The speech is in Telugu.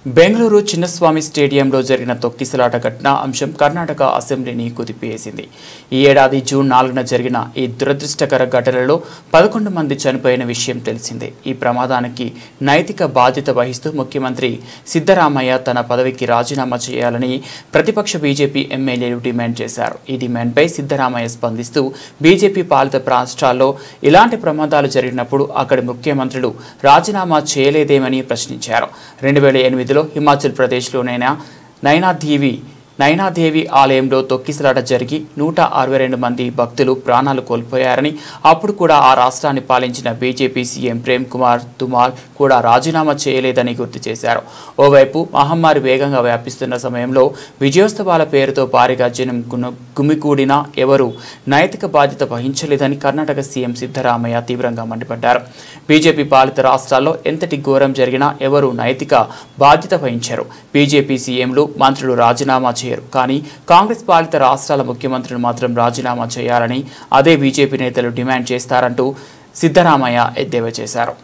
బెంగళూరు చిన్నస్వామి స్టేడియంలో జరిగిన తొక్కిసలాట ఘటన అంశం కర్ణాటక అసెంబ్లీని కుదిపేసింది. ఈ ఏడాది జూన్ 4న జరిగిన ఈ దురదృష్టకర ఘటనలో 11 మంది చనిపోయిన విషయం తెలిసిందే. ఈ ప్రమాదానికి నైతిక బాధ్యత వహిస్తూ ముఖ్యమంత్రి సిద్ధరామయ్య తన పదవికి రాజీనామా చేయాలని ప్రతిపక్ష బీజేపీ ఎమ్మెల్యేలు డిమాండ్ చేశారు. ఈ డిమాండ్పై సిద్ధరామయ్య స్పందిస్తూ బీజేపీ పాలిత రాష్ట్రాల్లో ఇలాంటి ప్రమాదాలు జరిగినప్పుడు అక్కడి ముఖ్యమంత్రులు రాజీనామా చేయలేదేమని ప్రశ్నించారు. 2008 హిమాచల్ ప్రదేశ్లోనైనా నైనాదేవి ఆలయంలో తొక్కిసలాట జరిగి 162 మంది భక్తులు ప్రాణాలు కోల్పోయారని, అప్పుడు కూడా ఆ రాష్ట్రాన్ని పాలించిన బీజేపీ సీఎం ప్రేమ్ కుమార్ తుమాల్ కూడా రాజీనామా చేయలేదని గుర్తు చేశారు. ఓవైపు మహమ్మారి వేగంగా వ్యాపిస్తున్న సమయంలో విజయోత్సవాల పేరుతో భారీగా జనం గుమికూడినా ఎవరూ నైతిక బాధ్యత వహించలేదని కర్ణాటక సీఎం సిద్ధరామయ్య తీవ్రంగా మండిపడ్డారు. బీజేపీ పాలిత రాష్ట్రాల్లో ఎంతటి ఘోరం జరిగినా ఎవరూ నైతిక బాధ్యత వహించారు. బీజేపీ సీఎంలు మంత్రులు రాజీనామా కానీ కాంగ్రెస్ పాలిత రాష్ట్రాల ముఖ్యమంత్రులు మాత్రం రాజీనామా చేయాలని అదే బీజేపీ నేతలు డిమాండ్ చేస్తారంటూ సిద్ధరామయ్య ఎద్దేవా చేశారు.